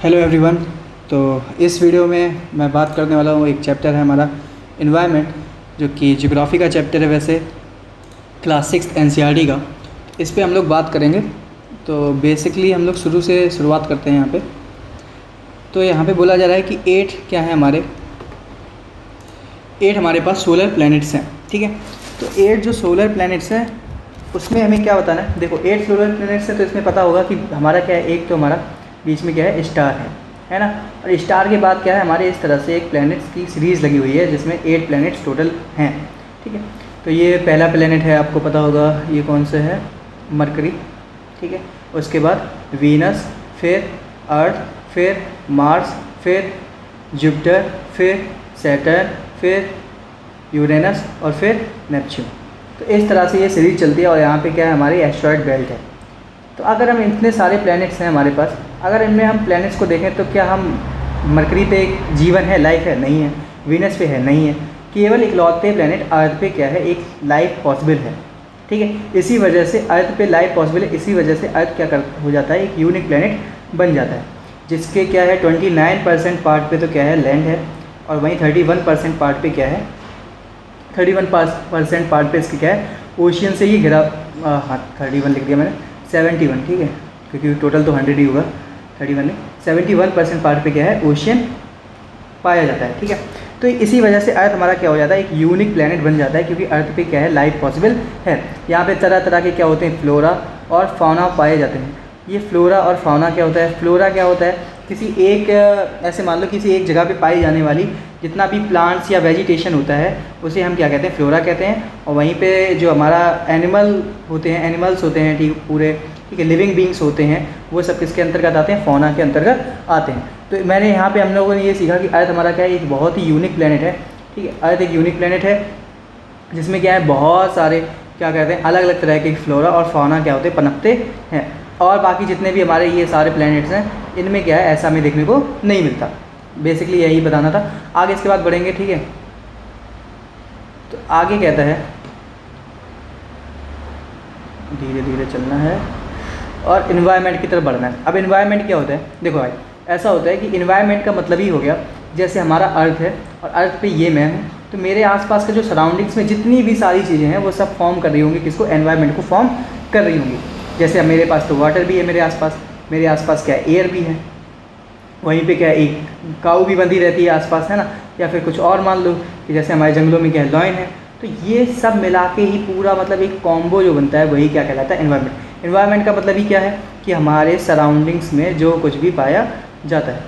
Hello everyone. तो इस video में मैं बात करने वाला हूँ, एक चैप्टर है हमारा इन्वायरमेंट, जो कि ज्योग्राफी का चैप्टर है वैसे, क्लास 6 एनसीईआरटी का। इस पे हम लोग बात करेंगे। तो बेसिकली हम लोग शुरू से शुरुआत करते हैं यहाँ पे। तो यहाँ पे बोला जा रहा है कि 8 क्या है हमारे पास सोलर प्लैनेट्स हैं, ठीक है। तो 8 जो सोलर प्लैनेट्स हैं उसमें हमें क्या बताना है। देखो 8 सोलर प्लैनेट्स हैं तो इसमें पता होगा कि हमारा क्या है, एक तो हमारा बीच में क्या है, स्टार है ना। और स्टार के बाद क्या है, हमारे इस तरह से एक प्लैनेट्स की सीरीज़ लगी हुई है जिसमें 8 प्लैनेट्स टोटल हैं, ठीक है। तो ये पहला प्लैनेट है, आपको पता होगा ये कौन सा है, मरकरी, ठीक है। उसके बाद वीनस, फिर अर्थ, फिर मार्स, फिर जुपिटर, फिर सैटर्न, फिर यूरेनस और फिर नेपच्यून। तो इस तरह से ये सीरीज चलती है और यहाँ पे क्या है, हमारी एस्ट्रॉयड बेल्ट है। तो अगर हम इतने सारे प्लैनेट्स हैं हमारे पास, अगर इनमें हम प्लैनेट्स को देखें तो क्या हम मरकरी पे जीवन है, लाइफ है, नहीं है। वीनस पे है, नहीं है। केवल इकलौते प्लैनेट अर्थ पे क्या है, एक लाइफ पॉसिबल है, ठीक है। इसी वजह से अर्थ पे लाइफ पॉसिबल है, इसी वजह से अर्थ क्या हो जाता है, एक यूनिक प्लैनेट बन जाता है, जिसके क्या है 29% पार्ट पे तो क्या है लैंड है, और वहीं 31% पार्ट पे क्या है, 31% पार्ट पे इसकी क्या है, ओशियन से ही घिरा। हाँ 31 लिख दिया मैंने, 71, ठीक है, क्योंकि टोटल तो 100 ही होगा, 31 नहीं, 71% पार्ट पे क्या है, ओशियन पाया जाता है, ठीक है। तो इसी वजह से अर्थ हमारा क्या हो जाता है, एक यूनिक प्लैनेट बन जाता है, क्योंकि अर्थ पे क्या है, लाइफ पॉसिबल है। यहाँ पे तरह तरह के क्या होते हैं, फ्लोरा और फाउना पाए जाते हैं। ये फ्लोरा और फाउना क्या होता है, फ्लोरा क्या होता है, किसी एक ऐसे मान लो किसी एक जगह पे पाई जाने वाली जितना भी प्लांट्स या वेजिटेशन होता है उसे हम क्या कहते हैं, फ्लोरा कहते हैं। और वहीं पे जो हमारा एनिमल्स होते हैं, ठीक पूरे, ठीक है, लिविंग बींग्स होते हैं, वो सब किसके अंतर्गत आते हैं, फौना के अंतर्गत आते हैं। तो मैंने यहाँ पे हम लोगों ने ये सीखा कि अर्थ हमारा क्या है, एक बहुत ही यूनिक प्लैनेट है, ठीक है। अर्थ एक यूनिक प्लैनेट है जिसमें क्या है, बहुत सारे क्या कहते हैं, अलग अलग तरह के फ्लोरा और फौना क्या होते हैं, पनपते हैं। और बाकी जितने भी हमारे ये सारे प्लैनेट्स हैं इनमें क्या है, ऐसा हमें देखने को नहीं मिलता। बेसिकली यही बताना था। आगे इसके बाद बढ़ेंगे, ठीक है। तो आगे कहता है, धीरे धीरे चलना है और इन्वायरमेंट की तरफ बढ़ना है। अब इन्वायरमेंट क्या होता है, देखो भाई ऐसा होता है कि इन्वायरमेंट का मतलब ही हो गया, जैसे हमारा अर्थ है और अर्थ पे ये मैं हूँ, तो मेरे आसपास के जो सराउंडिंग्स में जितनी भी सारी चीज़ें हैं वो सब फॉर्म कर रही होंगी किसको, एनवायरनमेंट को फॉर्म कर रही होंगी। जैसे अब मेरे पास तो वाटर भी है, मेरे आसपास क्या है, एयर भी है, वहीं पे क्या है, एक काऊ भी बंधी रहती है आसपास, है ना। या फिर कुछ और मान लो कि जैसे हमारे जंगलों में क्या है, लॉयन है। तो ये सब मिला के ही पूरा मतलब एक कॉम्बो जो बनता है वही क्या कहलाता है, एनवायरनमेंट। एनवायरनमेंट का मतलब ही क्या है कि हमारे सराउंडिंग्स में जो कुछ भी पाया जाता है,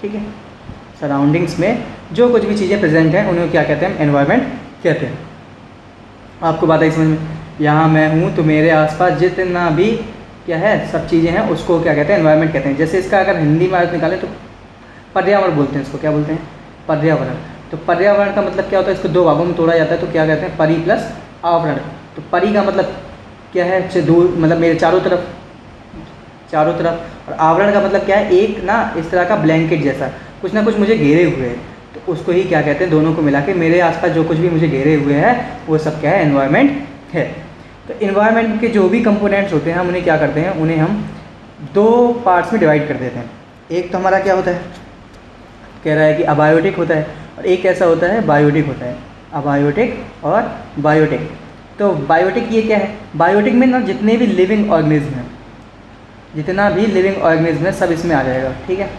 ठीक है, सराउंडिंग्स में जो कुछ भी चीज़ें प्रेजेंट हैं उन्हें क्या कहते हैं, एनवायरनमेंट कहते हैं। आपको बात आई समझ में, यहाँ मैं हूँ तो मेरे आसपास जितना भी क्या है सब चीज़ें हैं उसको क्या कहते हैं, एनवायरनमेंट कहते हैं। जैसे इसका अगर हिंदी में अर्थ निकालें तो पर्यावरण बोलते हैं, इसको क्या बोलते हैं, पर्यावरण। तो पर्यावरण का मतलब क्या होता है, इसको दो भागों में तोड़ा जाता है, तो क्या कहते हैं, परि प्लस आवरण। तो परि का मतलब क्या है, दूर, मतलब मेरे चारों तरफ, और आवरण का मतलब क्या है, एक ना इस तरह का ब्लैंकेट जैसा कुछ ना कुछ मुझे घेरे हुए है, तो उसको ही क्या कहते हैं, दोनों को मिला के मेरे आसपास जो कुछ भी मुझे घेरे हुए हैं वो सब क्या है, एनवायरनमेंट है। तो एनवायरनमेंट के जो भी कंपोनेंट्स होते हैं हम उन्हें क्या करते हैं, उन्हें हम दो पार्ट्स में डिवाइड कर देते हैं। एक तो हमारा क्या होता है, कह रहा है कि अबायोटिक होता है, और एक ऐसा होता है बायोटिक होता है, अबायोटिक और बायोटिक। तो बायोटिक ये क्या है, बायोटिक में ना जितने भी लिविंग ऑर्गेनिज्म हैं, जितना भी लिविंग ऑर्गेनिज्म है सब इसमें आ जाएगा, ठीक है।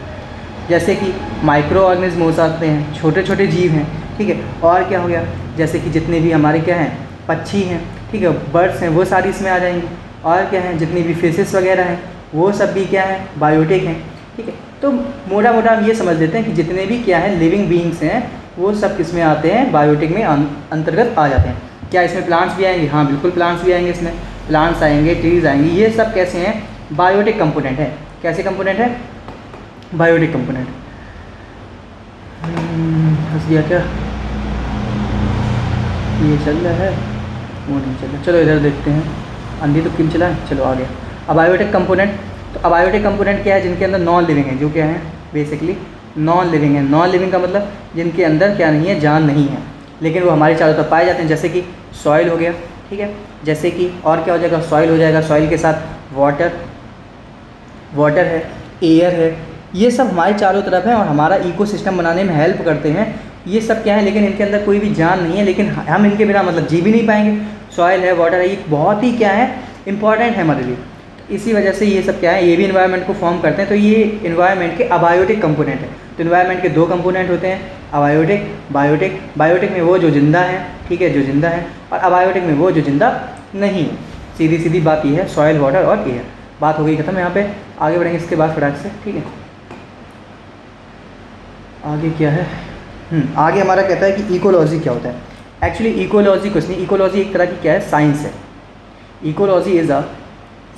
जैसे कि माइक्रो ऑर्गेनिज्म हो सकते हैं, छोटे छोटे जीव हैं, ठीक है। और क्या हो गया, जैसे कि जितने भी हमारे क्या हैं, पक्षी हैं, ठीक है, बर्ड्स हैं, वो सारी इसमें आ जाएंगी। और क्या है, जितनी भी फिशेस वगैरह हैं वो सब भी क्या है, बायोटिक हैं, ठीक है। तो मोटा मोटा हम ये समझ लेते हैं कि जितने भी क्या है लिविंग बीइंग्स हैं वो सब किस में आते हैं, बायोटिक में अंतर्गत आ जाते हैं। क्या इसमें प्लांट्स भी आएंगे, हाँ बिल्कुल प्लांट्स भी आएंगे, इसमें प्लांट्स आएंगे, ट्रीज आएंगे, ये सब कैसे हैं, बायोटिक कंपोनेंट है। कैसे कंपोनेंट है, बायोटिक कंपोनेंट। फंस गया क्या, ये चल रहा है वो नहीं चल रहा, चलो इधर देखते हैं, अंधी तो क्यों चला है, चलो आ गया। अबायोटिक कंपोनेंट, तो अबायोटिक कंपोनेंट क्या है, जिनके अंदर नॉन लिविंग है, जो क्या है बेसिकली नॉन लिविंग है। नॉन लिविंग का मतलब जिनके अंदर क्या नहीं है, जान नहीं है, लेकिन वो हमारे चारों तरफ पाए जाते हैं। जैसे कि सॉइल हो गया, ठीक है, जैसे कि और क्या हो जाएगा, सॉइल हो जाएगा, सॉइल के साथ वाटर है, एयर है, ये सब हमारे चारों तरफ है और हमारा इकोसिस्टम बनाने में हेल्प करते हैं। ये सब क्या है, लेकिन इनके अंदर कोई भी जान नहीं है, लेकिन हम इनके बिना मतलब जी भी नहीं पाएंगे। सॉइल है, वाटर है, ये बहुत ही क्या है, इंपॉर्टेंट है हमारे लिए। इसी वजह से ये सब क्या है, ये भी इन्वायरमेंट को फॉर्म करते हैं। तो ये इन्वायरमेंट के अबायोटिक कंपोनेंट है। तो इन्वायरमेंट के दो कंपोनेंट होते हैं, अबायोटिक, बायोटिक। बायोटिक में वो जो जिंदा है, ठीक है, जो जिंदा है, और अबायोटिक में वो जो जिंदा नहीं है। सीधी सीधी बात ये है, सॉइल, वाटर और एयर। बात हो गई खत्म। यहाँ पे आगे बढ़ेंगे इसके बाद फटाक से, ठीक है। आगे क्या है, आगे हमारा कहता है कि इकोलॉजी क्या होता है। एक्चुअली इकोलॉजी कुछ नहीं, इकोलॉजी एक तरह की क्या है, साइंस है। इकोलॉजी इज़ अ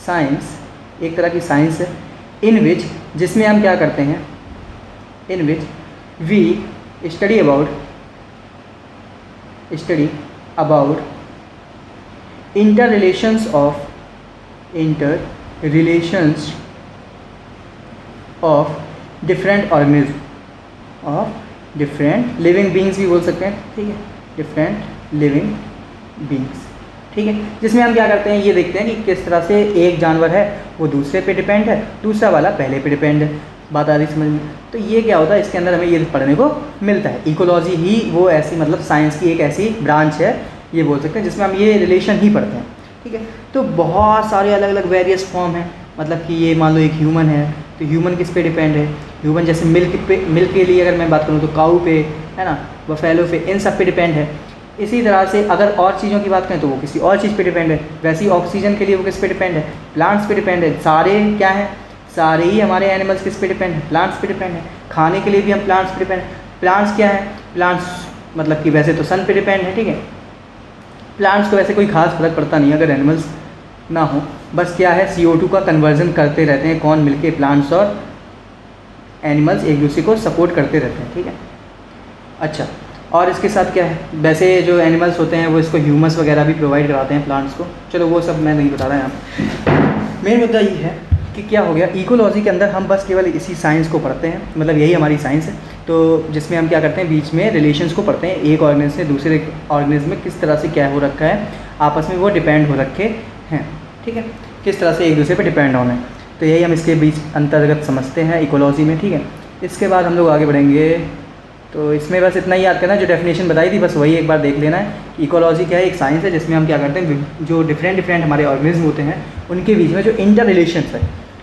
साइंस, एक तरह की साइंस है, इन विच, जिसमें हम क्या करते हैं, in which we study about inter relations of different organism, of different living beings भी बोल सकते हैं, ठीक है, डिफरेंट लिविंग बींग्स, ठीक है। जिसमें हम क्या करते हैं, ये देखते हैं कि किस तरह से एक जानवर है वो दूसरे पे डिपेंड है, दूसरा वाला पहले पे डिपेंड है। बात आ रही समझ में। तो ये क्या होता है, इसके अंदर हमें ये पढ़ने को मिलता है। इकोलॉजी ही वो ऐसी मतलब साइंस की एक ऐसी ब्रांच है, ये बोल सकते हैं, जिसमें हम ये रिलेशन ही पढ़ते हैं, ठीक है। तो बहुत सारे अलग अलग वेरियस फॉर्म हैं। मतलब कि ये मान लो एक ह्यूमन है, तो ह्यूमन किस पे डिपेंड है, ह्यूमन जैसे मिल्क के लिए अगर मैं बात करूँ तो काऊ पे, है ना, बफेलो पे, इन सब पे डिपेंड है। इसी तरह से अगर और चीज़ों की बात करें तो वो किसी और चीज़ पे डिपेंड है। वैसे ही ऑक्सीजन के लिए वो किस पे डिपेंड है, प्लांट्स पे डिपेंड है। सारे क्या हैं, सारे ही हमारे एनिमल्स किस पे डिपेंड है, प्लांट्स पे डिपेंड है। खाने के लिए भी हम प्लांट्स पे डिपेंड है। प्लांट्स क्या है, प्लांट्स मतलब कि वैसे तो सन पे डिपेंड है, ठीक है। प्लांट्स को वैसे कोई खास फर्क पड़ता नहीं अगर एनिमल्स ना हो, बस क्या है CO2 का कन्वर्जन करते रहते हैं, कौन मिलके, प्लांट्स और एनिमल्स एक दूसरे को सपोर्ट करते रहते हैं, ठीक है। अच्छा, और इसके साथ क्या है, वैसे जो एनिमल्स होते हैं वो इसको ह्यूमस वगैरह भी प्रोवाइड कराते हैं प्लांट्स को। चलो वो सब मैं नहीं बता रहा यहाँ। मेन मुद्दा ये है कि क्या हो गया, इकोलॉजी के अंदर हम बस केवल इसी साइंस को पढ़ते हैं, मतलब यही हमारी साइंस है। तो जिसमें हम क्या करते हैं, बीच में रिलेशंस को पढ़ते हैं, एक ऑर्गेनिज्म से दूसरे ऑर्गेनिज्म में किस तरह से क्या हो रखा है, आपस में वो डिपेंड हो रखे हैं, ठीक है, किस तरह से एक दूसरे पे डिपेंड होना है। तो यही हम इसके बीच अंतर्गत समझते हैं इकोलॉजी में, ठीक है। इसके बाद हम लोग आगे बढ़ेंगे। तो इसमें बस इतना ही याद करना, जो डेफिनेशन बताई थी बस वही एक बार देख लेना है। इकोलॉजी क्या है, एक साइंस है जिसमें हम क्या करते हैं, जो डिफरेंट हमारे ऑर्गेनिज्म होते हैं उनके बीच में जो इंटर रिलेशंस है,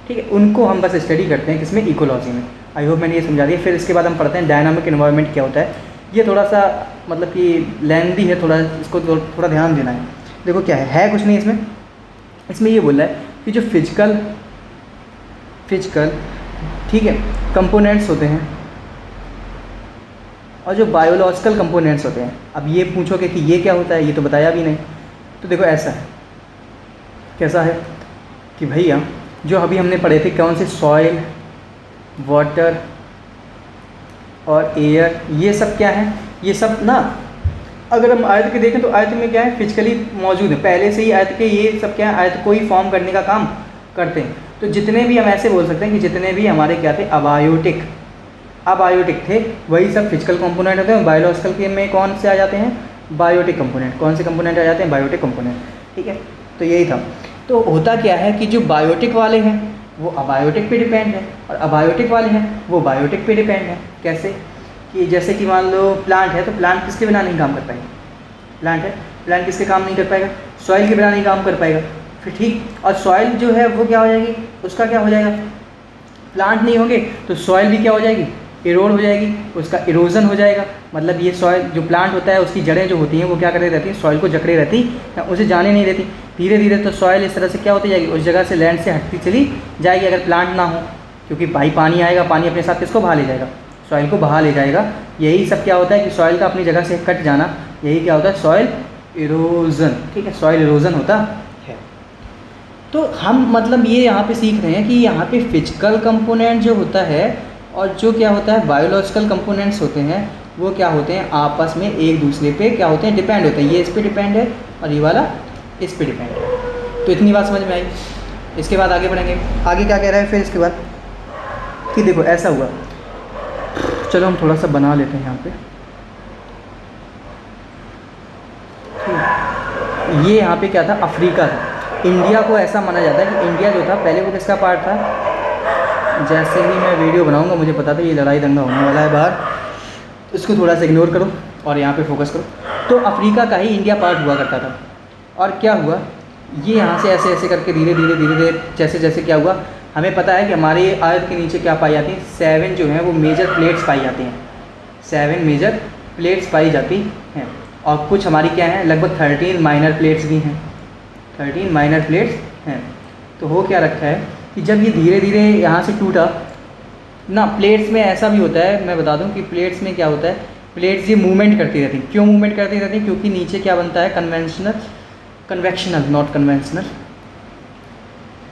ठीक है, उनको हम बस स्टडी करते हैं किसमें, इकोलॉजी में। आई होप मैंने ये समझा दिया। फिर इसके बाद हम पढ़ते हैं डायनामिक एनवायरनमेंट क्या होता है। ये थोड़ा सा मतलब कि लेंथी है, थोड़ा इसको थोड़ा ध्यान देना है। देखो क्या है कुछ नहीं इसमें ये बोल रहा है कि जो फिजिकल ठीक है कंपोनेंट्स होते हैं और जो बायोलॉजिकल कंपोनेंट्स होते हैं। अब ये पूछोगे कि ये क्या होता है, ये तो बताया भी नहीं। तो देखो ऐसा है, कैसा है कि भैया जो अभी हमने पढ़े थे कौन से, सॉइल, वाटर और एयर, ये सब क्या है, ये सब ना अगर हम आयत के देखें तो आयत में क्या है, फिजिकली मौजूद है, पहले से ही आयत के ये सब क्या है, आयत को ही फॉर्म करने का काम करते हैं। तो जितने भी हम ऐसे बोल सकते हैं कि जितने भी हमारे क्या थे, अबायोटिक थे, वही सब फिजिकल कंपोनेंट होते हैं। बायोलॉजिकल के में कौन से आ जाते हैं, बायोटिक कंपोनेंट। कौन से कंपोनेंट आ जाते हैं, बायोटिक कंपोनेंट, ठीक है। तो यही था। तो होता क्या है कि जो बायोटिक वाले हैं वो अबायोटिक पे डिपेंड है और अबायोटिक वाले हैं वो बायोटिक पे डिपेंड है। कैसे कि जैसे कि मान लो प्लांट है, तो प्लांट किसके बिना नहीं काम कर पाएगा, प्लांट है, प्लांट किसके काम नहीं कर पाएगा, सॉइल के बिना नहीं काम कर पाएगा। फिर ठीक, और सॉइल जो है वो क्या हो जाएगी, उसका क्या हो जाएगा, प्लांट नहीं होंगे तो सॉइल भी क्या हो जाएगी, इरोड हो जाएगी, उसका इरोजन हो जाएगा। मतलब ये सॉइल जो प्लांट होता है उसकी जड़ें जो होती हैं वो क्या करे रहती हैं, सॉइल को जकड़े रहती हैं, उसे जाने नहीं देती। धीरे धीरे तो सॉइल इस तरह से क्या होती जाएगी, उस जगह से लैंड से हटती चली जाएगी अगर प्लांट ना हो, क्योंकि भाई पानी आएगा, पानी अपने साथ किसको बहा ले जाएगा, सॉइल को बहा ले जाएगा। यही सब क्या होता है कि सॉइल का अपनी जगह से कट जाना, यही क्या होता है, सॉइल इरोजन, ठीक है, सॉइल इरोजन होता है। तो हम मतलब ये यहाँ पे सीख रहे हैं कि यहाँ पे फिजिकल कंपोनेंट जो होता है और जो क्या होता है बायोलॉजिकल कंपोनेंट्स होते हैं वो क्या होते हैं, आपस में एक दूसरे पे क्या होते हैं, डिपेंड होते हैं। ये इस पे डिपेंड है और ये वाला इस पे डिपेंड है। तो इतनी बात समझ में आई। इसके बाद आगे बढ़ेंगे। आगे क्या कह रहा है फिर इसके बाद कि देखो ऐसा हुआ, चलो हम थोड़ा सा बना लेते हैं यहाँ पे। ये यहाँ पे क्या था, अफ्रीका था। इंडिया को ऐसा माना जाता है कि इंडिया जो था पहले वो किसका पार्ट था, जैसे ही मैं वीडियो बनाऊंगा मुझे पता था ये लड़ाई दंगा होने वाला है बाहर, इसको थोड़ा सा इग्नोर करो और यहाँ पे फोकस करो। तो अफ्रीका का ही इंडिया पार्ट हुआ करता था, और क्या हुआ, ये यहाँ से ऐसे ऐसे करके धीरे धीरे धीरे धीरे जैसे जैसे क्या हुआ, हमें पता है कि हमारे अर्थ के नीचे क्या पाई जाती हैं, 7 जो हैं वो मेजर प्लेट्स पाई जाती हैं, 7 मेजर प्लेट्स पाई जाती हैं, और कुछ हमारी क्या हैं, लगभग 13 माइनर प्लेट्स भी हैं, 13 माइनर प्लेट्स हैं। तो हो क्या रखा है कि जब ये धीरे धीरे यहाँ से टूटा ना, प्लेट्स में ऐसा भी होता है, मैं बता दूं कि प्लेट्स में क्या होता है, प्लेट्स ये मूवमेंट करती रहती हैं। क्यों मूवमेंट करती रहती हैं? क्योंकि नीचे क्या बनता है, कन्वेक्शनल नॉट कन्वेंशनल,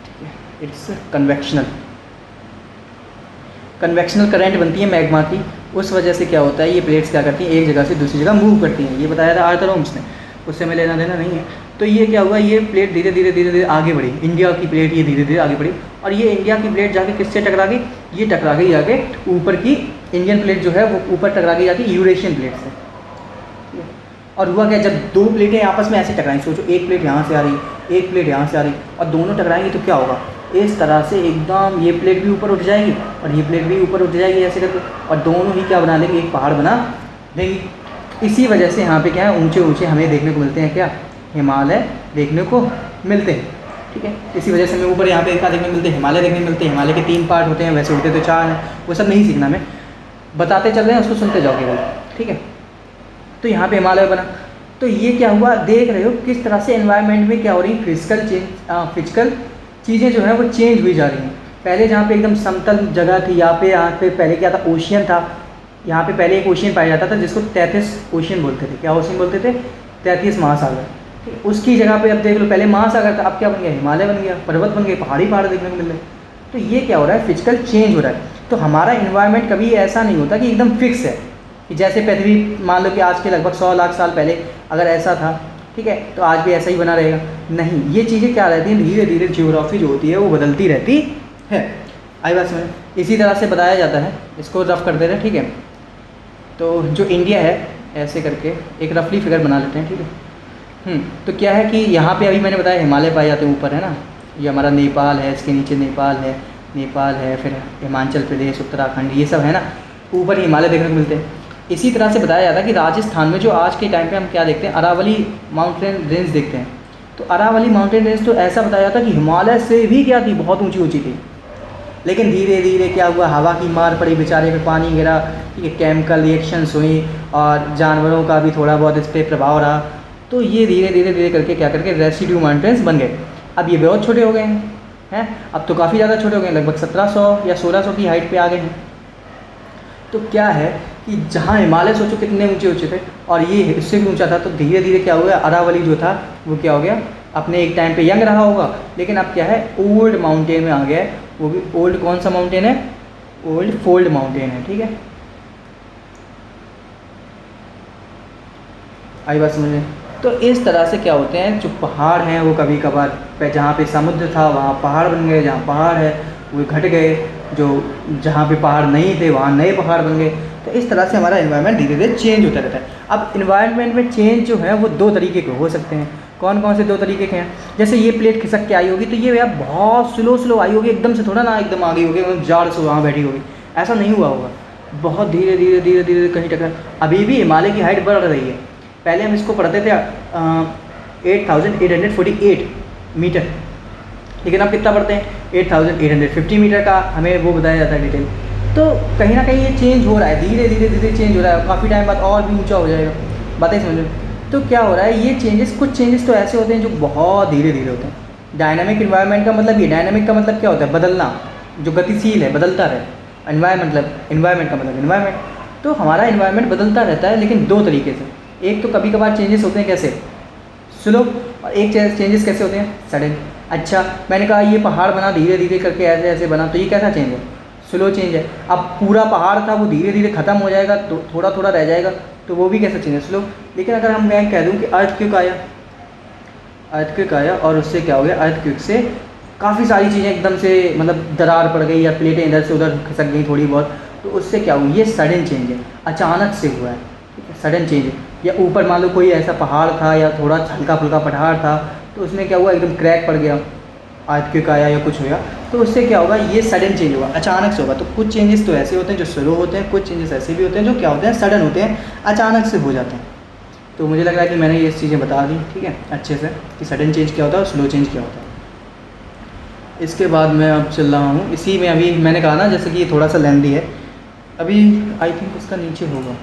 ठीक है, इट्स कन्वेक्शनल करंट बनती है मैग्मा की। उस वजह से क्या होता है, ये प्लेट्स क्या करती हैं, एक जगह से दूसरी जगह मूव करती हैं। ये बताया था आर्थर ओम्स ने, उससे मैं लेना देना नहीं है। तो ये क्या हुआ, ये प्लेट धीरे धीरे धीरे धीरे आगे बढ़ी, इंडिया की प्लेट ये धीरे धीरे आगे बढ़ी, और ये इंडिया की प्लेट जाके किससे टकरा गई, ये टकरा गई जाके ऊपर की इंडियन प्लेट जो है वो ऊपर टकरा गई जाती यूरेशियन प्लेट से। और हुआ क्या, जब दो प्लेटें आपस में ऐसे टकराई, सोचो एक प्लेट यहाँ से आ रही, एक प्लेट यहाँ से आ रही, और दोनों टकराएंगी तो क्या होगा, इस तरह से एकदम ये प्लेट भी ऊपर उठ जाएगी और ये प्लेट भी ऊपर उठ जाएगी ऐसे करके, और दोनों ही क्या बना लेंगे, एक पहाड़ बना देंगी। इसी वजह से यहाँ पे क्या है, ऊंचे ऊंचे हमें देखने को मिलते हैं, क्या हिमालय देखने को मिलते हैं, ठीक है। इसी वजह से हमें ऊपर यहाँ पे क्या देखने को मिलते हैं, हिमालय देखने को मिलते हैं। हिमालय के 3 पार्ट होते हैं, वैसे होते तो 4 हैं, वो सब नहीं सीखना, मैं बताते चल रहे हैं, उसको सुनते जाओ केवल, ठीक है। तो यहाँ पे हिमालय बना, तो ये क्या हुआ, देख रहे हो किस तरह से एनवायरनमेंट में क्या हो रही है, फिजिकल चीज़ें जो है वो चेंज हुई जा रही हैं। पहले जहाँ पे एकदम समतल जगह थी, यहाँ पे पहले क्या था, ओशियन था। यहाँ पे पहले एक ओशियन पाया जाता था जिसको 33 ओशियन बोलते थे। क्या ओशियन बोलते थे, 33 महासागर, ठीक है। उसकी जगह पे अब देख लो, पहले महासागर था, अब क्या बन गया, हिमालय बन गया, पर्वत बन गए, पहाड़ देखने को मिल रहे। तो ये क्या हो रहा है, फिजिकल चेंज हो रहा है। तो हमारा इन्वायरमेंट कभी ऐसा नहीं होता कि एकदम फिक्स है, कि जैसे पृथ्वी मान लो कि आज के लगभग 100 लाख साल पहले अगर ऐसा था, ठीक है, तो आज भी ऐसा ही बना रहेगा, नहीं। ये चीज़ें क्या रहती हैं, धीरे धीरे जियोग्राफी जो होती है वो बदलती रहती है। आई बात समझ, इसी तरह से बताया जाता है, इसको रफ कर दे रहे हैं, ठीक है। तो जो इंडिया है, ऐसे करके एक रफली फिगर बना लेते हैं, ठीक है। तो क्या है कि यहाँ पे अभी मैंने बताया हिमालय पाए जाते हैं ऊपर, है ना, ये हमारा नेपाल है, इसके नीचे नेपाल है, फिर हिमाचल प्रदेश, उत्तराखंड, ये सब है ना, ऊपर हिमालय देखने को मिलते हैं। इसी तरह से बताया जाता है कि राजस्थान में जो आज के टाइम पे हम क्या देखते हैं, अरावली माउंटेन रेंज देखते हैं। तो अरावली माउंटेन रेंज तो ऐसा बताया जाता है कि हिमालय से भी क्या थी, बहुत ऊंची ऊंची थी, लेकिन धीरे धीरे क्या हुआ, हवा की मार पड़ी, बेचारे पे पानी गिरा, ठीक है, केमिकल रिएक्शंस हुई और जानवरों का भी थोड़ा बहुत इस पर प्रभाव रहा। तो ये धीरे धीरे धीरे करके क्या करके रेसिड्यू माउंटेन्स बन गए। अब ये बहुत छोटे हो गए हैं, अब तो काफ़ी ज़्यादा छोटे हो गए, लगभग 1700 या 1600 की हाइट पे आ गए हैं। तो क्या है कि जहाँ हिमालय सोचो कितने ऊंचे ऊंचे थे और ये इससे भी ऊंचा था, तो धीरे धीरे क्या हो गया, अरावली जो था वो क्या हो गया, अपने एक टाइम पे यंग रहा होगा, लेकिन अब क्या है, ओल्ड माउंटेन में आ गया है। वो भी ओल्ड कौन सा माउंटेन है, ओल्ड फोल्ड माउंटेन है, ठीक है। आई बात समझ में। तो इस तरह से क्या होते हैं, जो पहाड़ हैं वो कभी कभार जहाँ पे समुद्र था वहाँ पहाड़ बन गए, जहाँ पहाड़ है वो घट गए, जो जहाँ पे पहाड़ नहीं थे वहाँ नए पहाड़ बन गए। तो इस तरह से हमारा एनवायरनमेंट धीरे धीरे चेंज होता रहता है। अब एनवायरनमेंट में चेंज जो है वो 2 तरीके के हो सकते हैं। कौन कौन से 2 तरीके के हैं, जैसे ये प्लेट खिसक के आई होगी तो ये यार बहुत स्लो आई होगी, एकदम से थोड़ा ना एकदम आ गई होगी, एकदम जाड़ से वहाँ बैठी होगी, ऐसा नहीं हुआ होगा, बहुत धीरे धीरे धीरे धीरे कहीं टकरा। अभी भी हिमालय की हाइट बढ़ रही है। पहले हम इसको पढ़ते थे 8848 मीटर, लेकिन अब कितना पढ़ते हैं, 8850 मीटर का हमें वो बताया जाता है डिटेल। तो कहीं ना कहीं ये चेंज हो रहा है, धीरे धीरे चेंज हो रहा है, काफ़ी टाइम बाद और भी ऊंचा हो जाएगा, बातें समझो। तो क्या हो रहा है, ये चेंजेस, कुछ चेंजेस तो ऐसे होते हैं जो बहुत धीरे धीरे होते हैं। डायनामिक इन्वायरमेंट का मतलब ये, डायनामिक का मतलब क्या होता है, बदलना, जो गतिशील है, बदलता रहे। एनवायरमेंट का मतलब इन्वायरमेंट। तो हमारा इन्वायरमेंट बदलता रहता है, लेकिन 2 तरीके से। एक तो कभी कभार चेंजेस होते हैं कैसे, स्लो, और एक चेंजेस कैसे होते हैं, सडन। अच्छा, मैंने कहा ये पहाड़ बना धीरे धीरे करके, ऐसे ऐसे बना, तो ये कैसा चेंज है, स्लो चेंज है। अब पूरा पहाड़ था वो धीरे धीरे ख़त्म हो जाएगा, तो थोड़ा थोड़ा रह जाएगा, तो वो भी कैसा चेंज है, स्लो। लेकिन अगर मैं कह दूँ कि अर्थक्वेक आया और उससे क्या हो गया, अर्थक्वेक से काफ़ी सारी चीज़ें एकदम से मतलब दरार पड़ गई या प्लेटें इधर से उधर खिसक गई थोड़ी बहुत, तो उससे क्या हुआ, ये सडन चेंज है, अचानक से हुआ है, ठीक है, सडन चेंज है। या ऊपर मान लो कोई ऐसा पहाड़ था या थोड़ा हल्का फुल्का पठार था, तो उसमें क्या हुआ, एकदम क्रैक पड़ गया, अर्थक्वेक आया या कुछ हो गया, तो उससे क्या होगा, ये सडन चेंज होगा, अचानक से होगा। तो कुछ चेंजेस तो ऐसे होते हैं जो स्लो होते हैं, कुछ चेंजेस ऐसे भी होते हैं जो क्या होते हैं, सडन होते हैं, अचानक से हो जाते हैं। तो मुझे लग रहा है कि मैंने ये चीज़ें बता दी, ठीक है, अच्छे से, कि सडन चेंज क्या होता है और स्लो चेंज क्या होता है। इसके बाद मैं अब चल रहा हूँ इसी में, अभी मैंने कहा ना जैसे कि ये थोड़ा सा लेंदी है, अभी आई थिंक इसका नीचे होगा,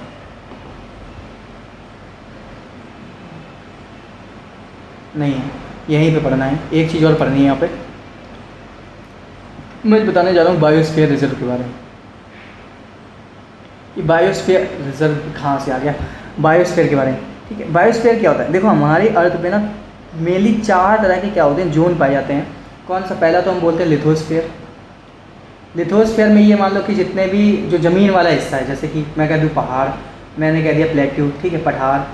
नहीं है, यहीं पे पढ़ना है। एक चीज़ और पढ़नी है यहाँ पे, मैं बताने जा रहा हूँ बायोस्फीयर रिजर्व के बारे में। ये बायोस्फीयर रिजर्व कहाँ से आ गया, बायोस्फीयर के बारे में, ठीक है। बायोस्फीयर क्या होता है, देखो हमारे अर्थ पे ना मेनली 4 तरह के क्या होते हैं, जोन पाए जाते हैं। कौन सा, पहला तो हम बोलते हैं लिथोस्फीयर। लिथोस्फीयर में ये मान लो कि जितने भी जो ज़मीन वाला हिस्सा है, जैसे कि मैं कह दूँ पहाड़, मैंने कह दिया प्लेट्यू, ठीक है, पठार,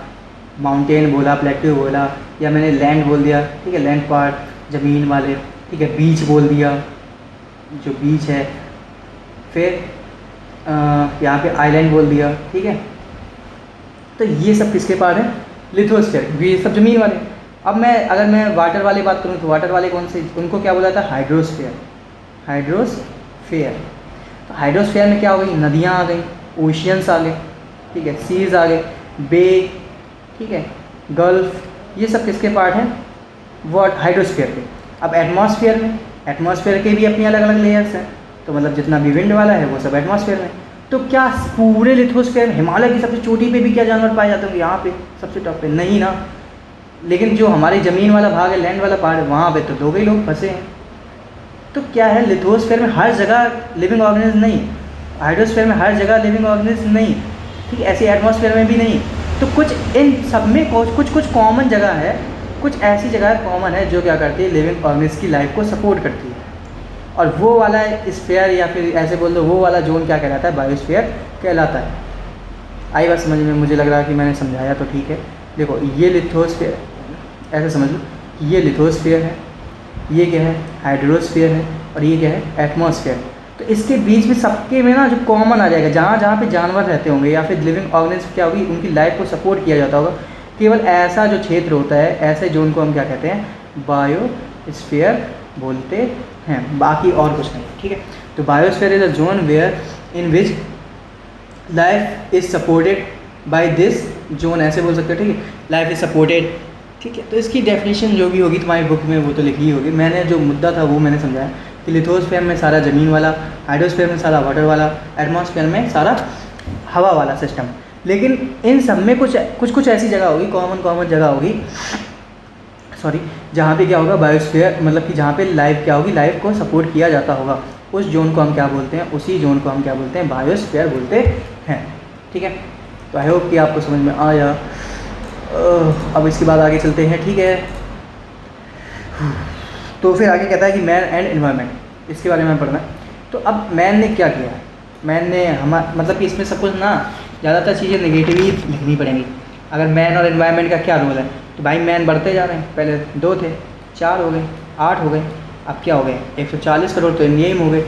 माउंटेन बोला, प्लेट्यू बोला, या मैंने लैंड बोल दिया, ठीक है, लैंड पार्ट ज़मीन वाले, ठीक है, बीच बोल दिया, जो बीच है, फिर यहाँ पे आइलैंड बोल दिया, ठीक है। तो ये सब किसके पार्ट हैं, लिथोस्फीयर, ये सब ज़मीन वाले। अब अगर मैं वाटर वाले बात करूँ तो वाटर वाले कौन से, उनको क्या बोला था, हाइड्रोस्फीयर। हाइड्रोस्फीयर, तो हाइड्रोस्फीयर में क्या हो गई, नदियाँ आ गई, ओशियंस आ गए, ठीक है, सीज आ गए, बे, ठीक है, गल्फ, ये सब किसके पार्ट हैं, वो हाइड्रोस्फीयर के। अब एटमॉस्फेयर में, एटमॉस्फेयर के भी अपनी अलग अलग लेयर्स हैं, तो मतलब जितना भी विंड वाला है वो सब एटमॉस्फेयर में। तो क्या पूरे लिथोस्फीयर में हिमालय की सबसे चोटी पे भी क्या जानवर पाए जाते होंगे, यहाँ पे सबसे टॉप पे नहीं ना, लेकिन जो हमारी ज़मीन वाला भाग है, लैंड वाला पार्ट है, वहाँ पे तो 2 ही लोग फंसे हैं। तो क्या है, लिथोस्फीयर में हर जगह लिविंग ऑर्गेनिज्म नहीं, हाइड्रोस्फीयर में हर जगह लिविंग ऑर्गेनिज्म नहीं, ठीक है, ऐसे एटमॉस्फेयर में भी नहीं। तो कुछ इन सब में कुछ कॉमन जगह है, कुछ ऐसी जगह कॉमन है जो क्या करती है, लिविंग ऑर्गेनिज्म की लाइफ को सपोर्ट करती है। और वो वाला स्फीयर, या फिर ऐसे बोल दो वो वाला जोन क्या कहलाता है, बायोस्फीयर कहलाता है। आई बात समझ में, मुझे लग रहा है कि मैंने समझाया तो ठीक है। देखो ये लिथोस्फीयर, ऐसे समझ लो, ये लिथोस्फीयर है, ये क्या है, हाइड्रोस्फीयर है, और ये क्या है, एटमॉस्फेयर। तो इसके बीच में सबके में ना जो कॉमन आ जाएगा, जहाँ जहाँ पे जानवर रहते होंगे या फिर लिविंग ऑर्गेनिज्म क्या होगी, उनकी लाइफ को सपोर्ट किया जाता होगा, केवल ऐसा जो क्षेत्र होता है, ऐसे जोन को हम क्या कहते हैं, बायोस्फीयर बोलते हैं, बाकी और कुछ नहीं, ठीक है। तो biosphere is a zone where in which life is supported by this zone, ऐसे बोल सकते हो, ठीक है, लाइफ इज सपोर्टेड, ठीक है। तो इसकी डेफिनेशन जो भी होगी तुम्हारी बुक में वो तो लिखी ही होगी। मैंने जो मुद्दा था वो मैंने समझाया कि लिथोस्फीयर में सारा ज़मीन वाला, हाइड्रोस्फीयर में सारा वाटर वाला, एटमॉस्फेयर में सारा हवा वाला सिस्टम। लेकिन इन सब में कुछ ऐसी जगह होगी, कॉमन जगह होगी, सॉरी, जहाँ पे क्या होगा, बायोस्फीयर, मतलब कि जहाँ पे लाइफ क्या होगी, लाइफ को सपोर्ट किया जाता होगा, उस जोन को हम क्या बोलते हैं, उसी जोन को हम क्या बोलते हैं, बायोस्फीयर बोलते हैं, ठीक है। तो आई होप कि आपको समझ में आया। अब इसके बाद आगे चलते हैं, ठीक है। तो फिर आगे कहता है कि मैन एंड एनवायरनमेंट, इसके बारे में पढ़ना है। तो अब मैन ने क्या किया, मैन ने मतलब कि इसमें सब कुछ ना ज़्यादातर चीज़ें नेगेटिव ही लिखनी पड़ेंगी। अगर मैन और एनवायरनमेंट का क्या रोल है, तो भाई मैन बढ़ते जा रहे हैं, पहले 2 थे, 4 हो गए, 8 हो गए, अब क्या हो गए 140 करोड़, तो इंडिया हो गए।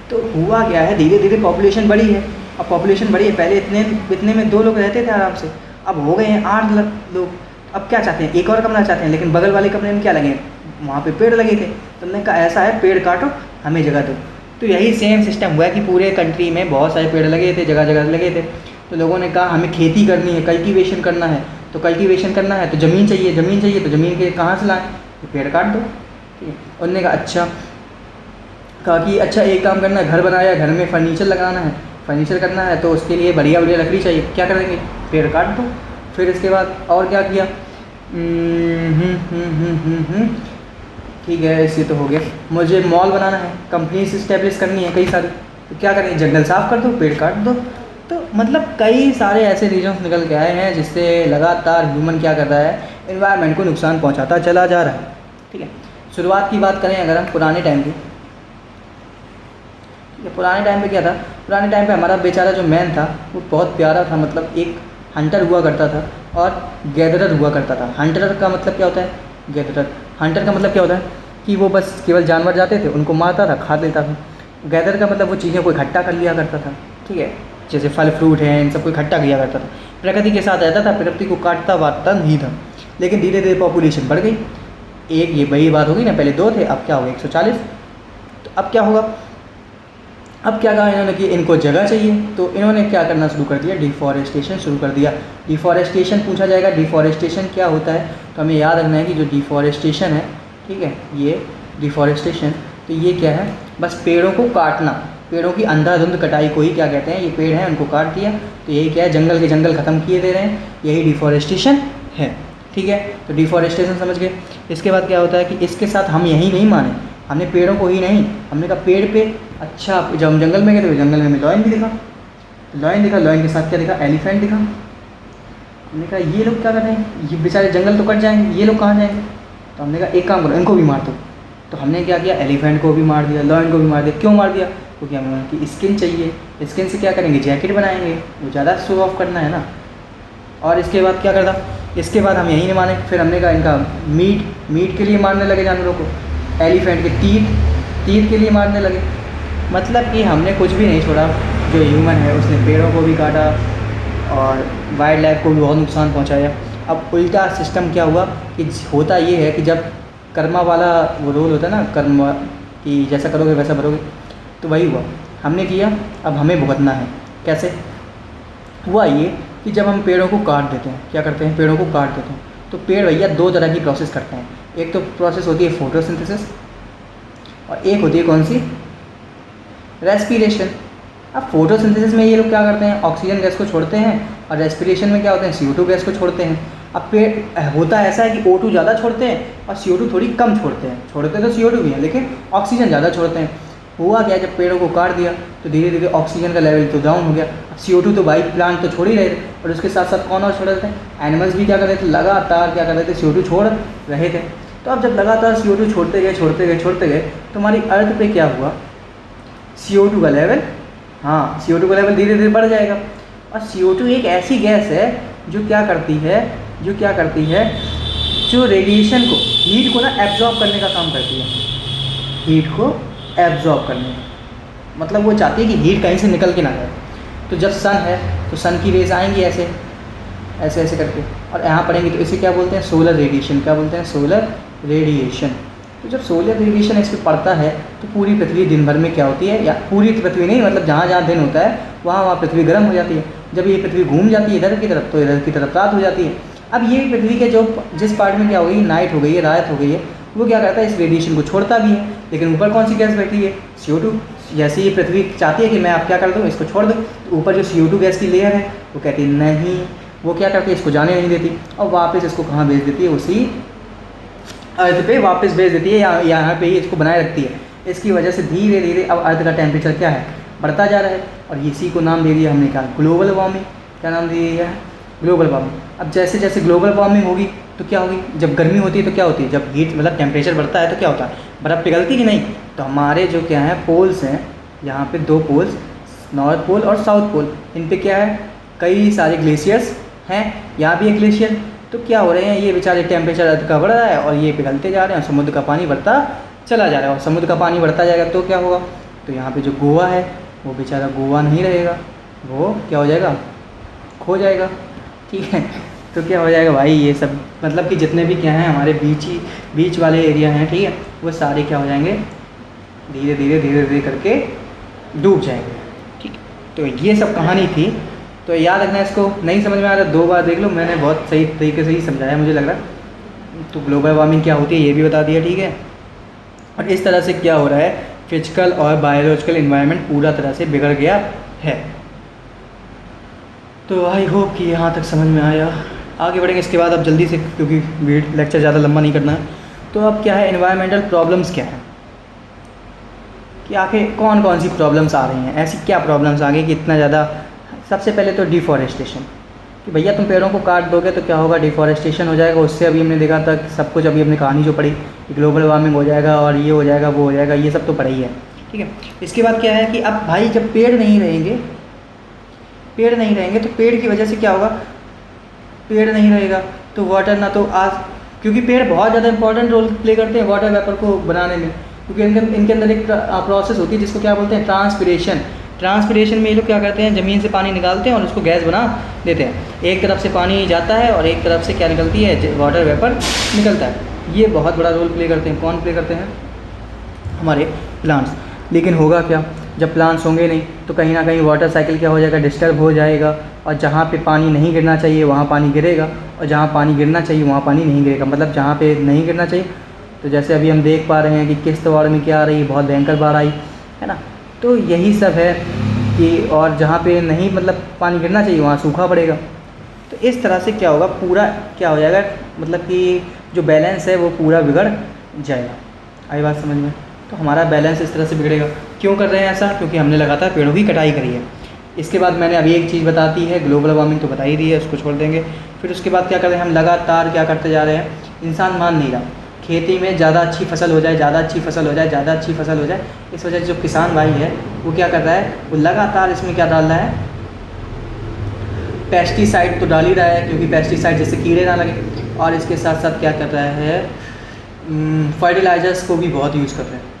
तो हुआ क्या है, धीरे धीरे पॉपुलेशन बढ़ी है। अब पॉपुलेशन बढ़ी है, पहले इतने में 2 लोग रहते थे आराम से, अब हो गए हैं 8 लाख लोग। अब क्या चाहते हैं, एक और कमरा चाहते हैं, लेकिन बगल वाले कमरे में क्या लगे, वहाँ पे पेड़ लगे थे। तो उन्होंने कहा ऐसा है, पेड़ काटो, हमें जगह दो। तो यही सेम सिस्टम हुआ कि पूरे कंट्री में बहुत सारे पेड़ लगे थे, जगह जगह लगे थे। तो लोगों ने कहा हमें खेती करनी है, कल्टीवेशन करना है, तो कल्टीवेशन करना है तो ज़मीन चाहिए, तो ज़मीन के कहाँ से लाएँ, तो पेड़ काट दो, ठीक है। उन्होंने कहा कि अच्छा एक काम करना है, घर बनाया, घर में फर्नीचर लगाना है, फर्नीचर करना है, तो उसके लिए बढ़िया लकड़ी चाहिए, क्या करेंगे, पेड़ काट दो। फिर इसके बाद और क्या किया, ठीक है, इसे तो हो गया। मुझे मॉल बनाना है, कंपनीज इस्टेब्लिश करनी है कई सारी, तो क्या करेंगे, जंगल साफ़ कर दो, पेड़ काट दो। तो मतलब कई सारे ऐसे रीजन्स निकल के आए हैं जिससे लगातार ह्यूमन क्या कर रहा है, एनवायरनमेंट को नुकसान पहुंचाता चला जा रहा है, ठीक है। शुरुआत की बात करें अगर हम पुराने टाइम की, ठीक है, पुराने टाइम पे क्या था, पुराने टाइम पे हमारा बेचारा जो मैन था वो बहुत प्यारा था, मतलब एक हंटर हुआ करता था और गैदरर हुआ करता था। हंटर का मतलब क्या होता है, गैदरर, हंटर का मतलब क्या होता है कि वो बस केवल जानवर जाते थे, उनको मारता था, खा लेता था। गैदर का मतलब वो चीज़ें को इकट्ठा कर लिया करता था, ठीक है, जैसे फल फ्रूट हैं, इन सबको इकट्ठा किया करता था, प्रकृति के साथ रहता था, प्रकृति को काटता वाटता नहीं था। लेकिन धीरे धीरे पॉपुलेशन बढ़ गई, एक ये बड़ी बात होगी ना, पहले 2 थे, अब क्या हो गए 140। तो अब क्या होगा, अब क्या कहा इन्होंने कि इनको जगह चाहिए, तो इन्होंने क्या करना शुरू कर दिया, डिफॉरेस्टेशन शुरू कर दिया। डिफॉरेस्टेशन पूछा जाएगा, डिफॉरेस्टेशन क्या होता है, तो हमें याद रखना है कि जो डिफॉरेस्टेशन है, ठीक है, ये डिफॉरेस्टेशन, तो ये क्या है, बस पेड़ों को काटना, पेड़ों की अंधाधुंध कटाई को ही क्या कहते हैं, ये पेड़ हैं उनको काट दिया, तो यही क्या है, जंगल के जंगल ख़त्म किए दे रहे हैं, यही डिफॉरेस्टेशन है। ठीक है, तो डिफॉरेस्टेशन समझ गए। इसके बाद क्या होता है कि इसके साथ हम यही नहीं माने, हमने पेड़ों को ही नहीं, हमने कहा पेड़ पे, अच्छा जब हम जंगल में गए तो जंगल में हमें लॉयन भी दिखा, लॉयन दिखा, लॉयन के साथ क्या दिखा, एलिफेंट दिखा। हमने कहा ये लोग क्या कर रहे हैं, ये बेचारे जंगल तो कट जाएंगे, ये लोग कहाँ जाएंगे, तो हमने कहा एक काम करो, इनको भी मार दो। तो हमने क्या किया, एलिफेंट को भी मार दिया, लॉयन को भी मार दिया। क्यों मार दिया, क्योंकि हमें उनकी स्किन चाहिए, स्किन से क्या करेंगे, जैकेट बनाएंगे, वो ज़्यादा शो ऑफ करना है ना। और इसके बाद क्या करता, इसके बाद हम यही नहीं माने, फिर हमने कहा इनका मीट के लिए मारने लगे जानवरों को, एलिफेंट के तीर के लिए मारने लगे। मतलब कि हमने कुछ भी नहीं छोड़ा, जो ह्यूमन है उसने पेड़ों को भी काटा और वाइल्ड लाइफ को भी बहुत नुकसान पहुंचाया। अब उल्टा सिस्टम क्या हुआ कि होता ये है कि जब कर्मा वाला वो रोल होता है ना, कर्म कि जैसा करोगे वैसा भरोगे, तो वही हुआ, हमने किया, अब हमें भुगतना है। कैसे हुआ ये कि जब हम पेड़ों को काट देते हैं, क्या करते हैं, पेड़ों को काट देते हैं, तो पेड़ भैया दो तरह की प्रोसेस करते हैं। एक तो प्रोसेस होती है फोटोसिंथेसिस, और एक होती है कौन सी, रेस्पिरेशन। अब फोटोसिंथेसिस में ये लोग क्या करते हैं, ऑक्सीजन गैस को छोड़ते हैं, और रेस्पिरेशन में क्या होते हैं, CO2 गैस को छोड़ते हैं। अब पेड़ होता ऐसा है कि O2 ज़्यादा छोड़ते हैं और CO2 थोड़ी कम छोड़ते हैं, छोड़ते तो CO2 भी है लेकिन ऑक्सीजन ज़्यादा छोड़ते हैं। हुआ क्या, जब पेड़ों को काट दिया तो धीरे धीरे ऑक्सीजन का लेवल तो डाउन हो गया। अब CO2 तो भाई प्लांट तो छोड़ ही रहे थे, और उसके साथ साथ कौन और छोड़ रहे थे, एनिमल्स भी क्या कर रहे थे, लगातार क्या कर रहे थे, CO2 छोड़ रहे थे। तो अब जब लगातार CO2 छोड़ते गए तो हमारी अर्थ पे क्या हुआ, CO2 का लेवल, हाँ CO2 का लेवल धीरे धीरे बढ़ जाएगा। और CO2 एक ऐसी गैस है जो क्या करती है, जो रेडिएशन को, हीट को ना एब्जॉर्ब करने का काम करती है, हीट को एब्जॉर्ब करने, मतलब वो चाहती है कि हीट कहीं से निकल के ना जाए। तो जब सन है तो सन की रेज आएंगी ऐसे ऐसे ऐसे करके और यहाँ पड़ेंगी, तो इसे क्या बोलते हैं, सोलर रेडिएशन। क्या बोलते हैं, सोलर रेडिएशन। तो जब सोलर रेडिएशन इस पर पड़ता है तो पूरी पृथ्वी दिन भर में क्या होती है, या पूरी पृथ्वी नहीं, मतलब जहाँ जहाँ दिन होता है वहाँ पृथ्वी गर्म हो जाती है। जब ये पृथ्वी घूम जाती है इधर की तरफ तो इधर की तरफ रात हो जाती है। अब ये पृथ्वी के जिस पार्ट में क्या हो गई, नाइट हो गई है, रात हो गई है, वो क्या करता है, इस रेडिएशन को छोड़ता भी है। लेकिन ऊपर कौन सी गैस बैठी है, CO2। जैसे ये पृथ्वी चाहती है कि मैं आप क्या कर दूँ, इसको छोड़ दूँ, तो ऊपर जो CO2 गैस की लेयर है वो कहती है नहीं, वो क्या करती है, इसको जाने नहीं देती और वापस इसको कहाँ भेज देती है, उसी अर्थ पे वापस भेज देती है, यहाँ पे ही इसको बनाए रखती है। इसकी वजह से धीरे धीरे अब अर्थ का टेम्परेचर क्या है, बढ़ता जा रहा है। और इसी को नाम दे दिया हमने, क्या, ग्लोबल वार्मिंग। क्या नाम दे दिया है, ग्लोबल वार्मिंग। अब जैसे जैसे ग्लोबल वार्मिंग होगी तो क्या होगी, जब गर्मी होती है तो क्या होती है, जब हीट मतलब टेम्परेचर बढ़ता है तो क्या होता है, बर्फ़ पिघलती कि नहीं। तो हमारे जो क्या है पोल्स हैं, यहाँ पे दो पोल्स, नॉर्थ पोल और साउथ पोल, इन पे क्या है, कई सारे ग्लेशियर्स हैं, यहाँ भी एक ग्लेशियर। तो क्या हो रहे हैं, ये बेचारे टेम्परेचर अर्थ का बढ़ रहा है और ये पिघलते जा रहे हैं, समुद्र का पानी बढ़ता चला जा रहा है। और समुद्र का पानी बढ़ता जाएगा तो क्या होगा, तो यहाँ पे जो गोवा है वो बेचारा गोवा नहीं रहेगा, वो क्या हो जाएगा, खो जाएगा। ठीक है, तो क्या हो जाएगा भाई, ये सब मतलब कि जितने भी क्या हैं हमारे बीच वाले एरिया हैं, ठीक है, वो सारे क्या हो जाएंगे, धीरे धीरे करके डूब जाएंगे। ठीक, तो ये सब कहानी थी। तो याद रखना, इसको नहीं समझ में आ रहा 2 बार देख लो, मैंने बहुत सही तरीके से ही समझाया मुझे लग रहा। तो ग्लोबल वार्मिंग क्या होती है ये भी बता दिया, ठीक है। और इस तरह से क्या हो रहा है, फिजिकल और बायोलॉजिकल इन्वायरमेंट पूरा तरह से बिगड़ गया है। तो आई होप कि यहाँ तक समझ में आया। आगे बढ़ेंगे इसके बाद अब जल्दी से, क्योंकि लेक्चर ज़्यादा लंबा नहीं करना है। तो अब क्या है, एनवायरमेंटल प्रॉब्लम्स क्या है, कि आखिर कौन कौन सी प्रॉब्लम्स आ रही हैं, ऐसी क्या प्रॉब्लम्स आ गई कि इतना ज़्यादा। सबसे पहले तो डिफॉरेस्टेशन, कि भैया तुम पेड़ों को काट दोगे तो क्या होगा, डिफॉरेस्टेशन हो जाएगा। उससे अभी हमने देखा था सब कुछ, अभी हमने कहानी जो पढ़ी कि ग्लोबल वार्मिंग हो जाएगा और ये हो जाएगा वो हो जाएगा, ये सब तो पढ़ा ही है। ठीक है, इसके बाद क्या है कि अब भाई जब पेड़ नहीं रहेंगे तो पेड़ की वजह से क्या होगा, पेड़ नहीं रहेगा तो वाटर ना तो आज, क्योंकि पेड़ बहुत ज़्यादा इंपॉर्टेंट रोल प्ले करते हैं वाटर वेपर को बनाने में, क्योंकि इनके अंदर एक प्रोसेस होती है जिसको क्या बोलते हैं, ट्रांसपिरेशन में ये लोग क्या करते हैं, ज़मीन से पानी निकालते हैं और उसको गैस बना देते हैं। एक तरफ से पानी जाता है और एक तरफ से क्या निकलती है, वाटर वेपर निकलता है। ये बहुत बड़ा रोल प्ले करते हैं। कौन प्ले करते हैं, हमारे प्लांट्स। लेकिन होगा क्या, जब प्लांट्स होंगे नहीं तो कहीं ना कहीं वाटर साइकिल क्या हो जाएगा, डिस्टर्ब हो जाएगा, और जहाँ पे पानी नहीं गिरना चाहिए वहाँ पानी गिरेगा, और जहाँ पानी गिरना चाहिए वहाँ पानी नहीं गिरेगा। मतलब जहाँ पे नहीं गिरना चाहिए, तो जैसे अभी हम देख पा रहे हैं कि किश्तवाड़ में क्या आ रही है, बहुत भयंकर बाढ़ आई है ना। तो यही सब है कि, और जहाँ पे नहीं मतलब पानी गिरना चाहिए वहाँ सूखा पड़ेगा। तो इस तरह से क्या होगा, पूरा क्या हो जाएगा, मतलब कि जो बैलेंस है वो पूरा बिगड़ जाएगा। आई बात समझ में? तो हमारा बैलेंस इस तरह से बिगड़ेगा। क्यों कर रहे हैं ऐसा? क्योंकि हमने लगातार पेड़ों की कटाई करी है। इसके बाद मैंने अभी एक चीज़ बताती है, ग्लोबल वार्मिंग तो बता ही दी है, उसको छोड़ देंगे। फिर उसके बाद क्या कर रहे हैं हम, लगातार क्या करते जा रहे हैं, इंसान मान नहीं रहा, खेती में ज़्यादा अच्छी फसल हो जाए, ज़्यादा अच्छी फसल हो जाए, ज़्यादा अच्छी फसल हो जाए। इस वजह से जो किसान भाई है वो क्या कर रहा है, वो लगातार इसमें क्या डाल रहा है, पेस्टिसाइड तो डाल ही रहा है, क्योंकि पेस्टिसाइड जिससे कीड़े ना लगे। और इसके साथ साथ क्या कर रहा है, फर्टिलाइज़र्स को भी बहुत यूज़ कर रहे हैं,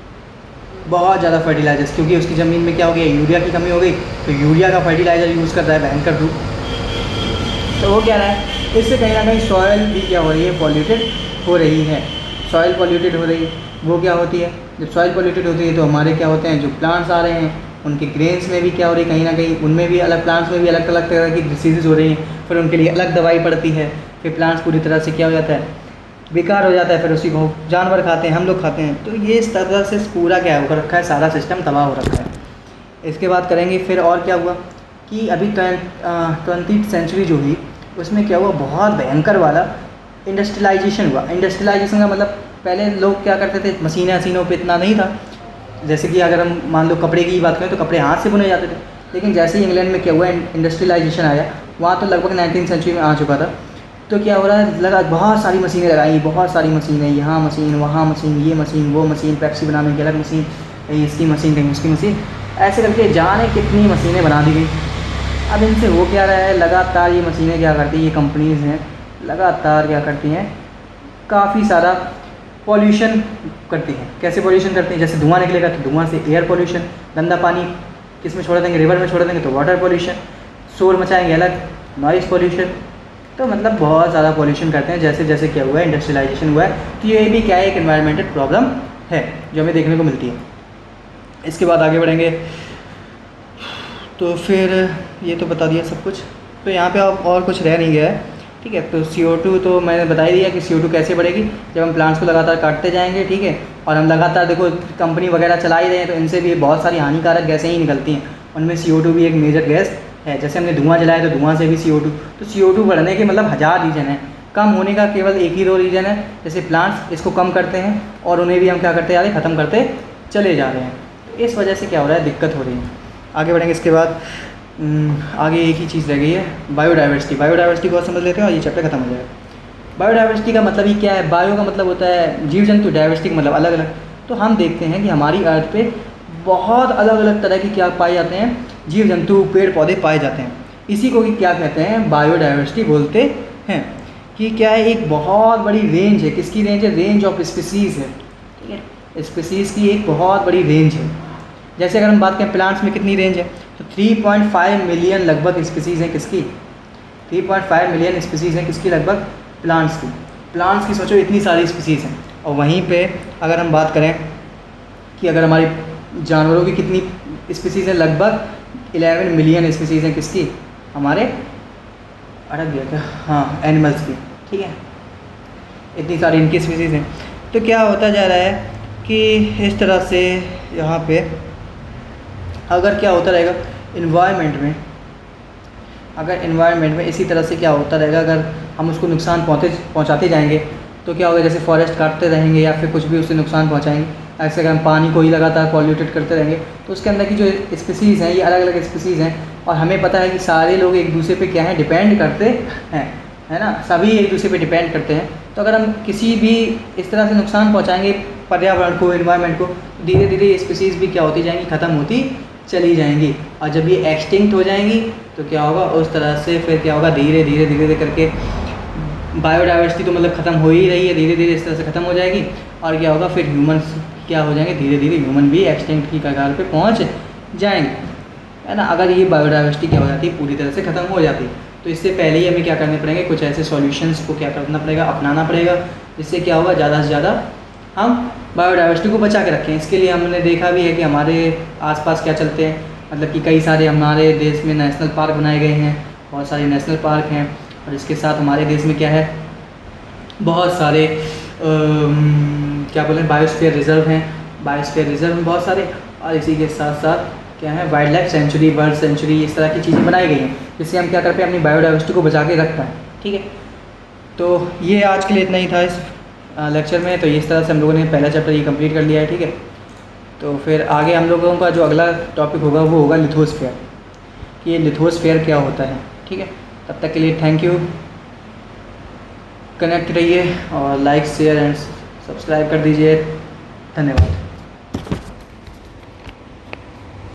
बहुत ज़्यादा फर्टिलाइज़र्स, क्योंकि उसकी ज़मीन में क्या हो गया, यूरिया की कमी हो गई, तो यूरिया का फर्टिलाइज़र यूज़ कर रहा है भयंकर रूप। तो वो क्या रहा है, इससे कहीं ना कहीं सॉइल भी क्या हो रही है, पॉल्यूटेड हो रही है। सॉइल पॉल्यूटेड हो रही है, वो क्या होती है, जब सॉइल पॉल्यूटेड होती है तो हमारे क्या होते हैं, जो प्लांट्स आ रहे हैं उनके ग्रेन्स में भी क्या हो रही है, कहीं ना कहीं उनमें भी अलग, प्लांट्स में भी अलग अलग तरह की डिसीज़ हो रही हैं। फिर उनके लिए अलग दवाई पड़ती है, फिर प्लांट्स पूरी तरह से क्या हो जाता है, बेकार हो जाता है। फिर उसी को जानवर खाते हैं, हम लोग खाते हैं। तो ये इस तरह से पूरा क्या होकर रखा है, सारा सिस्टम तबाह हो रखा है। इसके बाद करेंगे फिर और क्या हुआ कि अभी 20th सेंचुरी जो हुई उसमें क्या हुआ, बहुत भयंकर वाला इंडस्ट्रियलाइजेशन हुआ। इंडस्ट्रियलाइजेशन का मतलब, पहले लोग क्या करते थे, मशीनों पे इतना नहीं था। जैसे कि अगर हम मान लो कपड़े की बात करें तो कपड़े हाथ से बुने जाते थे। लेकिन जैसे ही इंग्लैंड में क्या हुआ, इंडस्ट्रियलाइजेशन आया, वहाँ तो लगभग 19th सेंचुरी में आ चुका था। तो क्या हो रहा है, लगा बहुत सारी मशीनें लगाई, बहुत सारी मशीनें, यहाँ मशीन, वहाँ मशीन, ये मशीन, वो मशीन, पेप्सी बनाने की अलग मशीन, कहीं इसकी मशीन, कहीं उसकी मशीन, ऐसे करके जाने कितनी मशीनें बना दी गई। अब इनसे हो क्या रहा है, लगातार ये मशीनें क्या करती हैं, ये कंपनीज़ हैं, लगातार क्या करती हैं, काफ़ी सारा पॉल्यूशन करती हैं। कैसे पॉल्यूशन करती हैं, जैसे धुआं निकलेगा तो धुआं से एयर पॉल्यूशन, गंदा पानी किस में छोड़ देंगे, रिवर में छोड़ देंगे तो वाटर पॉल्यूशन, शोर मचाएंगे अलग, नॉइज़ पॉल्यूशन। तो मतलब बहुत ज़्यादा पॉल्यूशन करते हैं, जैसे जैसे क्या हुआ है, इंडस्ट्रियलाइजेशन हुआ है। तो ये भी क्या है, एक एनवायरमेंटल प्रॉब्लम है जो हमें देखने को मिलती है। इसके बाद आगे बढ़ेंगे, तो फिर ये तो बता दिया सब कुछ, तो यहाँ पे अब और कुछ रह नहीं गया है, ठीक है। तो CO2 तो मैंने बता ही दिया कि CO2 कैसे बढ़ेगी, जब हम प्लांट्स को लगातार काटते जाएंगे, ठीक है। और हम लगातार देखो कंपनी वगैरह चला ही रहे हैं, तो इनसे भी बहुत सारी हानिकारक गैसें ही निकलती हैं, उनमें CO2 भी एक मेजर गैस है। जैसे हमने धुआं जलाया तो धुआं से भी CO2, तो CO2 बढ़ने के मतलब 1000 रीज़न है, कम होने का केवल एक ही 2 रीज़न है। जैसे प्लांट्स इसको कम करते हैं और उन्हें भी हम क्या करते जा रहे हैं, ख़त्म करते चले जा रहे हैं। तो इस वजह से क्या हो रहा है, दिक्कत हो रही है। आगे बढ़ेंगे, इसके बाद आगे एक ही चीज़ रह गई है, बायोडाइवर्सिटी। बायोडाइवर्सिटी को समझ लेते हैं और ये चैप्टर खत्म हो जाएगा। बायोडाइवर्सिटी का मतलब ही क्या है, बायो का मतलब होता है जीव जंतु, डाइवर्सिटी का मतलब अलग अलग। तो हम देखते हैं कि हमारी अर्थ पे बहुत अलग अलग तरह की क्या पाए जाते हैं, जीव जंतु, पेड़ पौधे पाए जाते हैं। इसी को क्या कहते हैं, बायोडाइवर्सिटी बोलते हैं। कि क्या है, एक बहुत बड़ी रेंज है, किसकी रेंज है, रेंज ऑफ स्पीसीज़ है, ठीक है। स्पीसीज़ की एक बहुत बड़ी रेंज है। जैसे अगर हम बात करें प्लांट्स में कितनी रेंज है, तो 3.5 मिलियन लगभग स्पीसीज़ हैं, किसकी, 3.5 मिलियन स्पीसीज़ हैं, किसकी, लगभग प्लांट्स की। प्लांट्स की सोचो इतनी सारी स्पीसीज़ हैं। और वहीं पे अगर हम बात करें कि अगर हमारे जानवरों की कितनी स्पीसीज़ हैं, लगभग 11 मिलियन स्पीसीज़ हैं, किसकी, हमारे, अटक गया क्या, हाँ, एनिमल्स की, ठीक है। इतनी सारी इनकी स्पीसीज़ हैं। तो क्या होता जा रहा है कि इस तरह से यहाँ पे अगर क्या होता रहेगा इन्वायरमेंट में, अगर इन्वायरमेंट में इसी तरह से क्या होता रहेगा, अगर हम उसको नुकसान पहुँचाते जाएंगे तो क्या होगा, जैसे फॉरेस्ट काटते रहेंगे या फिर कुछ भी उससे नुकसान पहुँचाएंगे, ऐसे अगर हम पानी को ही लगातार पॉल्यूटेड करते रहेंगे तो उसके अंदर की जो स्पीसीज़ हैं, ये अलग अलग स्पीसीज़ हैं। और हमें पता है कि सारे लोग एक दूसरे पे क्या है, डिपेंड करते हैं, है ना, सभी एक दूसरे पे डिपेंड करते हैं। तो अगर हम किसी भी इस तरह से नुकसान पहुँचाएंगे पर्यावरण को, इन्वायरमेंट को, धीरे धीरे स्पीसीज़ भी क्या होती जाएंगी, ख़त्म होती चली जाएंगी। और जब ये एक्सटिंक्ट हो जाएंगी तो क्या होगा, उस तरह से फिर क्या होगा, धीरे धीरे धीरे धीरे करके बायोडाइवर्सिटी तो मतलब ख़त्म हो ही रही है, धीरे धीरे इस तरह से ख़त्म हो जाएगी। और क्या होगा, फिर ह्यूमन्स क्या हो जाएंगे, धीरे धीरे ह्यूमन भी एक्सटिंक्ट की कगार पे पहुंच जाएंगे, है ना। अगर ये बायोडाइवर्सिटी क्या हो जाती है, पूरी तरह से ख़त्म हो जाती है, तो इससे पहले ही हमें क्या करने पड़ेंगे, कुछ ऐसे सॉल्यूशंस को क्या करना पड़ेगा, अपनाना पड़ेगा, जिससे क्या होगा, ज़्यादा से ज़्यादा हम बायोडाइवर्सिटी को बचा के रखें। इसके लिए हमने देखा भी है कि हमारे आसपास क्या चलते हैं, मतलब कि कई सारे हमारे देश में नेशनल पार्क बनाए गए हैं, बहुत सारे नेशनल पार्क हैं। और इसके साथ हमारे देश में क्या है, बहुत सारे क्या बोलें, बायोस्फीयर रिज़र्व हैं, बायोस्फीयर रिज़र्व में बहुत सारे। और इसी के साथ साथ क्या है, wild life sanctuary, bird sanctuary, इस तरह की चीज़ें बनाई गई हैं जिससे हम क्या कर पाएँ, अपनी बायोडाइवर्सिटी को बचा के रख पाएँ। ठीक है, तो ये आज के लिए इतना ही था इस लेक्चर में। तो इस तरह से हम लोगों ने पहला चैप्टर ये कंप्लीट कर लिया है। ठीक है, तो फिर आगे हम लोगों का जो अगला टॉपिक होगा वो होगा लिथोस्फीयर, कि ये लिथोस्फीयर क्या होता है। ठीक है, तब तक के लिए थैंक यू, कनेक्ट रहिए और लाइक शेयर एंड सब्सक्राइब कर दीजिए। धन्यवाद।